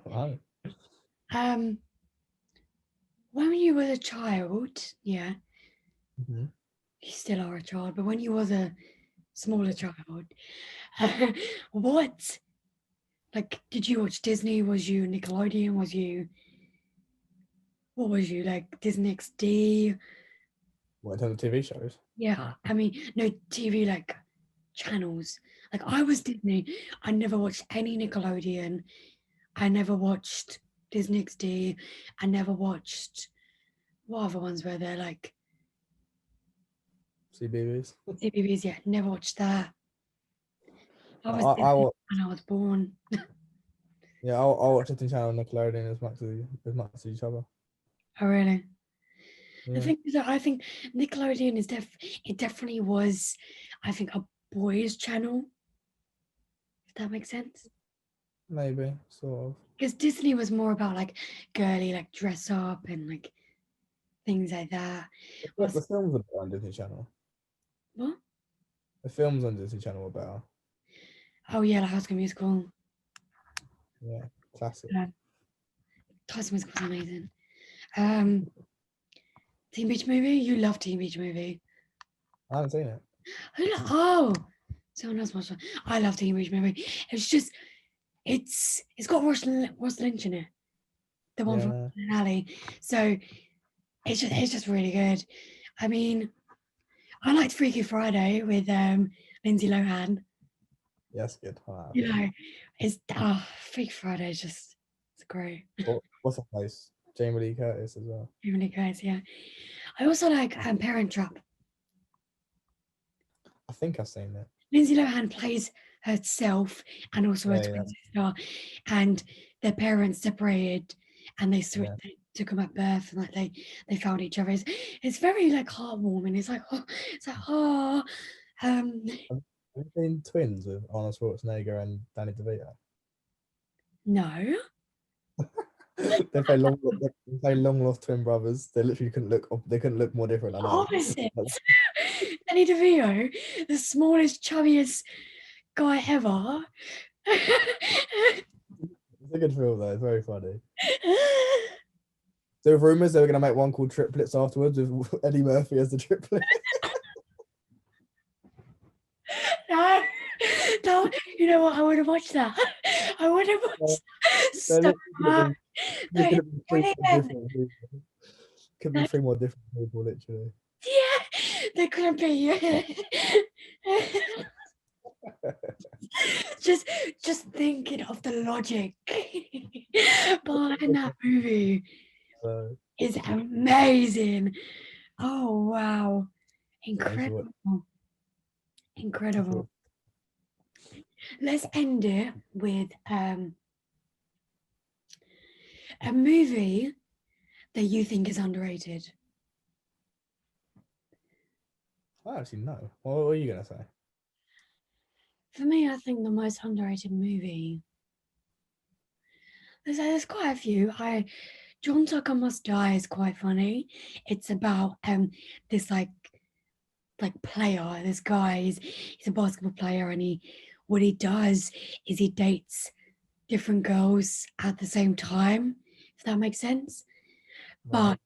Wow. When you were a child, yeah, Mm-hmm. you still are a child, but when you was a smaller child, what, like, did you watch Disney? Was you Nickelodeon? What was you, like, Disney XD? What, in terms of TV shows? Yeah, I mean, no, TV, like, channels. Like, I was Disney. I never watched any Nickelodeon. I never watched Disney XD. I never watched, what other ones were there? Like, CBeebies. CBBS, yeah, never watched that. I I, was I Disney wa- when I was born. yeah, I watch Disney Channel and Nickelodeon as much as each other. Oh, really? The Yeah, thing is that I think Nickelodeon it definitely was, I think, a boys' channel, if that makes sense. maybe sort of. Because Disney was more about like girly, like dress up and like things like that. The films are better on Disney Channel. What? The films on Disney Channel are better. Oh yeah, like High School Musical. Yeah, classic. Um, High School Musical was amazing. Um, Teen Beach Movie. You love Teen Beach Movie. I haven't seen it. Oh, someone else watched it. I love Teen Beach Movie. It's just it's got Ross Lynch in it, the one from Yeah, Alley. So it's just really good. I mean, I liked Freaky Friday with Lindsay Lohan. yeah, that's good. I like You that. know, Freaky Friday is just it's great. What's the place? Jamie Lee Curtis as well. Really guys, yeah. I also like Parent Trap. I think I've seen it. Lindsay Lohan plays herself and also her Yeah, yeah, twin sister, and their parents separated, and yeah. they took them at birth, and like they found each other. It's very like heartwarming. It's like um, Have you seen Twins with Arnold Schwarzenegger and Danny DeVito? no. They play long lost twin brothers. They literally couldn't look. They couldn't look more different. I know. Opposite. Danny DeVito, the smallest, chubbiest guy ever. It's a good film though. It's very funny. There were rumors they were going to make one called Triplets afterwards with Eddie Murphy as the triplet. No, no, you know what? I would have watched that. I would have Well, watched there so literally much. could No, have been three more brilliant. different people. Could be No, three more different people, literally. yeah, they couldn't be you. just, just thinking of the logic behind that movie So is amazing. Oh wow, yeah, you should watch. incredible, You should incredible. watch. Let's end it with a movie that you think is underrated. I actually know. What were you going to say? For me, I think the most underrated movie. There's quite a few. John Tucker Must Die is quite funny. It's about this like player. This guy he's a basketball player, and what he does is he dates different girls at the same time. If that makes sense, Right. but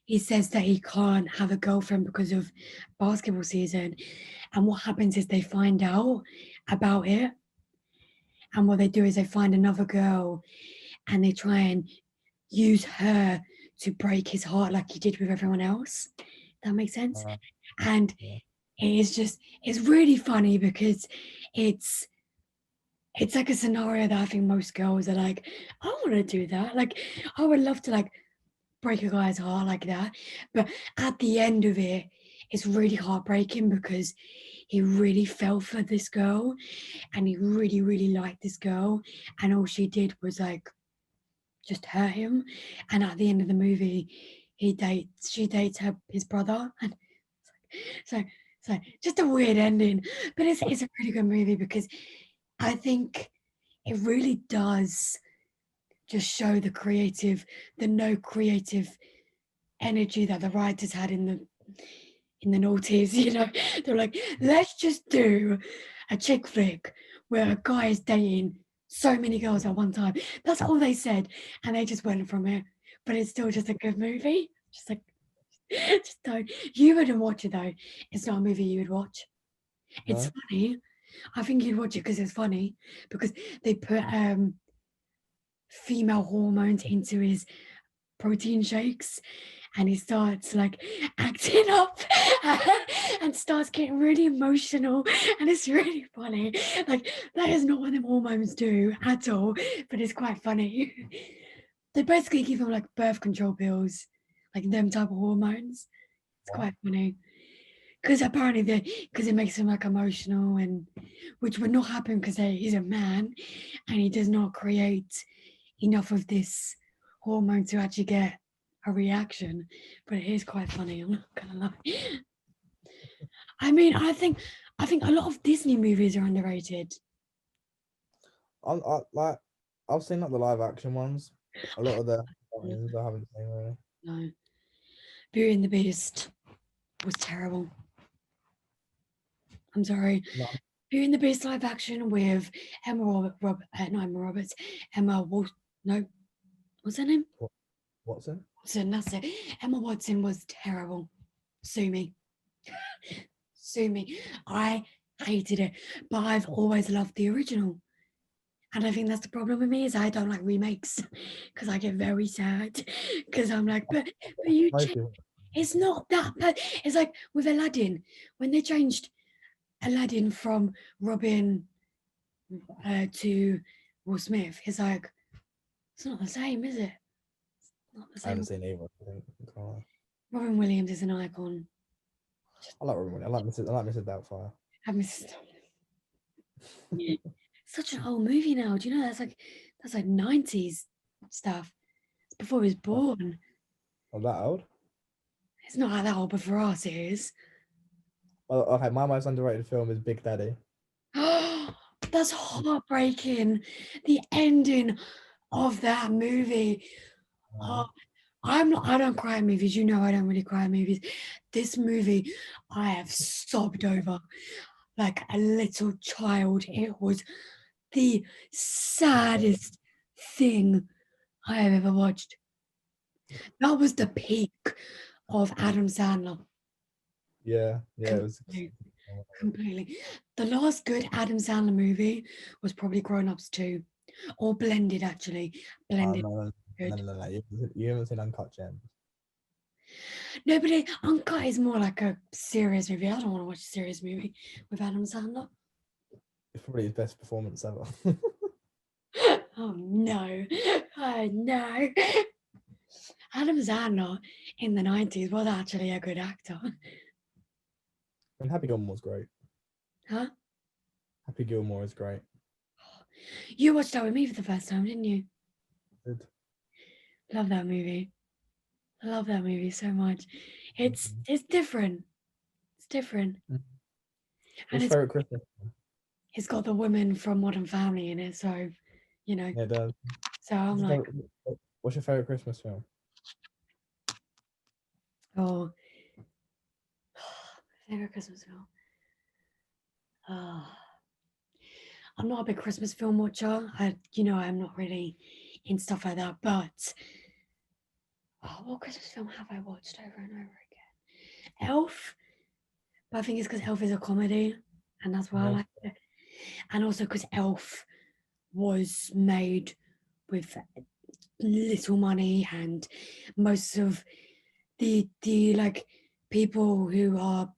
he says that he can't have a girlfriend because of basketball season. And what happens is they find out about it. And what they do is they find another girl and they try and use her to break his heart like he did with everyone else. That makes sense. Uh, And yeah. it's really funny because it's it's like a scenario that I think most girls are like, I want to do that. Like, I would love to like break a guy's heart like that. But at the end of it, it's really heartbreaking because he really fell for this girl and he really, really liked this girl. And all she did was like just hurt him. And at the end of the movie, she dates his brother. And so, so just a weird ending. But it's a really good movie because I think it really does just show the no creative energy that the writers had in the noughties. They're like, let's just do a chick flick where a guy is dating so many girls at one time. That's all they said, and they just went from it. But it's still just a good movie. Just like, just don't. You wouldn't watch it though. It's not a movie you would watch. It's No? funny. I think you'd watch it because it's funny because they put female hormones into his protein shakes and he starts like acting up and starts getting really emotional and it's really funny. Like that is not what them hormones do at all, but it's quite funny. They basically give him like birth control pills, like them type of hormones. It's What? quite funny because apparently because it makes him like emotional and which would not happen because he's a man and he does not create enough of this hormone to actually get a reaction. But it is quite funny, I'm not gonna lie. I mean, I think a lot of Disney movies are underrated. Like I've seen like the live action ones. A lot of the ones I haven't seen really. No, Beauty and the Beast was terrible. I'm sorry. No, Beauty and the Beast live action with not Emma Roberts, Emma no, what's her name? what's it? Watson, that's it. Emma Watson was terrible. Sue me. Sue me. I hated it, but I've always loved the original. And I think that's the problem with me is I don't like remakes because I get very sad because I'm like, but Most people. it's not that bad. It's like with Aladdin when they changed Aladdin from Robin to Will Smith. It's like it's not the same, is it? It's not the I haven't same. seen either. I think. I can't lie. Robin Williams is an icon. I like Robin Williams. I like Mrs. Doubtfire. I miss such an old movie now. Do you know that's like 90s stuff. It's before he was Oh, born. I'm that old. It's not like that old, but for us it is. Well, okay, my most underrated film is Big Daddy. That's heartbreaking. The ending of that movie. Oh, I don't cry in movies. You know I don't really cry in movies. This movie I have sobbed over like a little child. It was the saddest thing I have ever watched. That was the peak of Adam Sandler. Yeah, yeah, it was. Completely. Completely. The last good Adam Sandler movie was probably Grown Ups 2, or Blended actually. Oh, Blended. no, Good. no. You haven't seen Uncut Gems. No, but Uncut is more like a serious movie. I don't want to watch a serious movie with Adam Sandler. It's probably his best performance ever. Oh no. Oh no. Adam Sandler in the 90s was actually a good actor. And Happy Gilmore was great. Huh? Happy Gilmore is great. You watched that with me for the first time, didn't you? Good. Love that movie. I love that movie so much. It's Mhm. it's different. It's different. Mhm. And What's your favorite Christmas film? it's got the woman from Modern Family in it, so you know. Yeah, it does. So I'm What's your like, favorite, what's your favorite Christmas film? oh, favorite Christmas film. Oh, I'm not a big Christmas film watcher. I'm not really in stuff like that. But what Christmas film have I watched over and over again? Elf. But I think it's because Elf is a comedy, and that's why I Yeah. like it. And also because Elf was made with little money, and most of the like people who are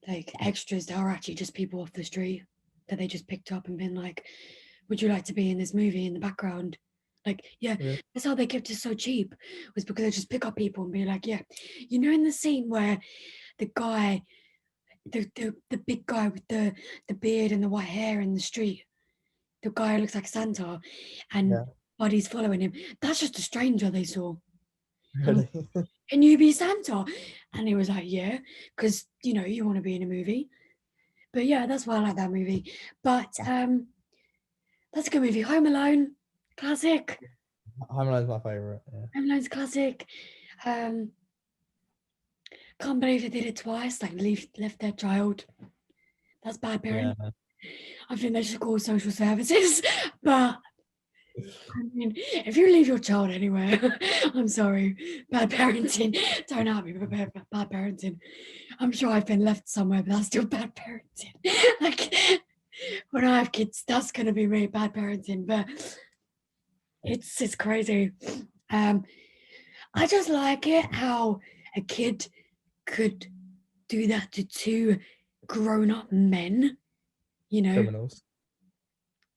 like extras that are actually just people off the street that they just picked up and been like, would you like to be in this movie in the background? Like, yeah, Yeah. that's how they kept it so cheap, was because they just pick up people and be like, yeah. In the scene where the guy, the big guy with the beard and the white hair in the street, the guy who looks like Santa, and Yeah. Buddy's following him, that's just a stranger they saw. And Really? can you be Santa? And he was like, yeah, because you want to be in a movie. But yeah, that's why I like that movie. But that's a good movie. Home Alone, classic. Home Alone's my favorite. Yeah. Home Alone's classic. Um, can't believe they did it twice. Like left their child. That's bad Yeah. parenting. I think they should call social services. But I mean, if you leave your child anywhere, I'm sorry, bad parenting. Don't have me, but bad parenting. I'm sure I've been left somewhere, but that's still bad parenting. Like when I have kids, that's gonna be really bad parenting. But it's crazy. I just like it how a kid could do that to two grown-up men, you know, Criminals.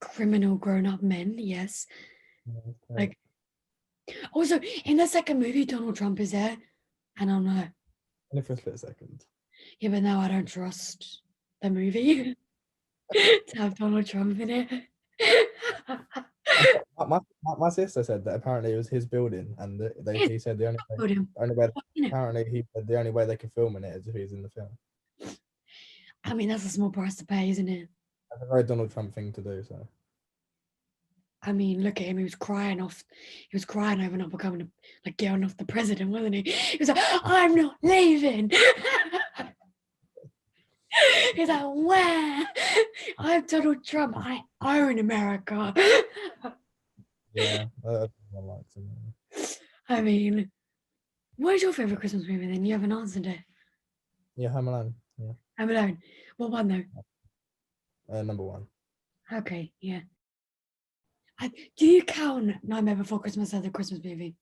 criminal grown-up men, yes. Yeah, okay. Like also in the second movie, Donald Trump is there. I don't know. Only for a split second. Yeah, but now I don't trust the movie to have Donald Trump in it. My sister said that apparently it was his building, and he said the Hold him. only way You know, apparently he said the only way they could film in it is if he's in the film. I mean, that's a small price to pay, isn't it? That's a very Donald Trump thing to do. So I mean, look at him. He was crying over not becoming like getting off the president, wasn't he? He was like, I'm not leaving. He's like, where? I'm Donald Trump. I own America. yeah, everyone likes him. I mean, what is your favorite Christmas movie then? You haven't answered it. Yeah, Home Alone. Yeah, I'm alone. What one though? number one. Okay, yeah. Do you count Nightmare Before Christmas as a Christmas movie?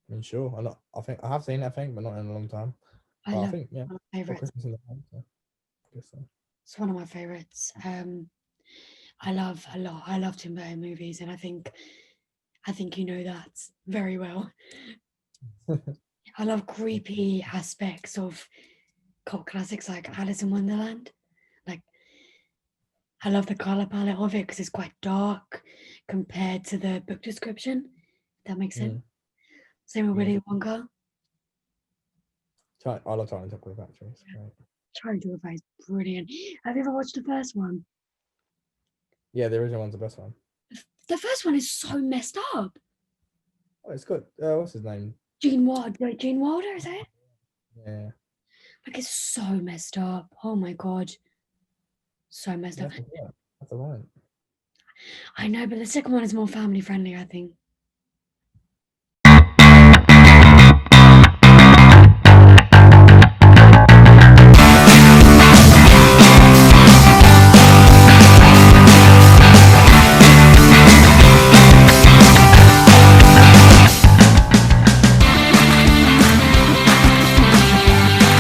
I mean, sure. I think I have seen it, I think, but not in a long time. I But I love think, yeah, one of my for favorites. Christmas in the Home. So I guess so. It's one of my favorites. I love a lot. I love Tim Burton movies, and I think you know that very well. I love creepy aspects of cult classics like Alice in Wonderland. Like, I love the color palette of it because it's quite dark compared to the book description. If that makes sense. Mm, Same with yeah. Willy Wonka. I love Charlie and the Chocolate Factory. It's great. Charlie Dwarf is brilliant. Have you ever watched the first one? Yeah, the original one's the best one. The first one is so messed up. Oh, it's good. What's his name? Gene Wilder, Gene Wilder, is that it? Yeah. Like it's so messed up. Oh my god. So messed up. That's the one. I know, but the second one is more family friendly, I think.